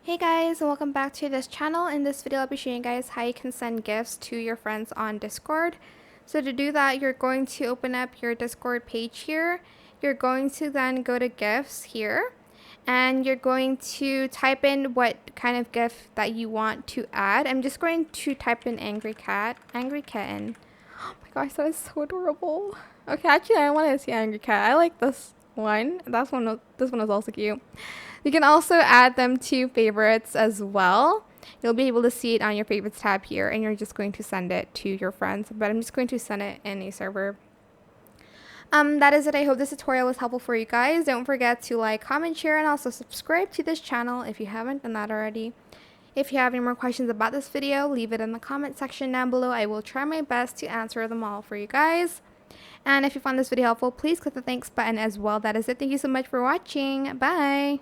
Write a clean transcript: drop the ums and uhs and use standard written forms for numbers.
Hey guys, and welcome back to this channel. In this video, I'll be showing you guys how you can send gifts to your friends on Discord. So to do that, you're going to open up your Discord page here. You're going to then go to GIFs here, and you're going to type in what kind of GIF that you want to add. I'm just going to type in angry kitten. Oh my gosh, that is so adorable. Okay, actually, I want to see angry cat. I like this one. This one is also cute. You can also add them to favorites as well. You'll be able to see it on your favorites tab here, and you're just going to send it to your friends. But I'm just going to send it in a server. That is it. I hope this tutorial was helpful for you guys. Don't forget to like, comment, share, and also subscribe to this channel if you haven't done that already. If you have any more questions about this video, leave it in the comment section down below. I will try my best to answer them all for you guys. And if you found this video helpful, please click the thanks button as well. That is it. Thank you so much for watching. Bye!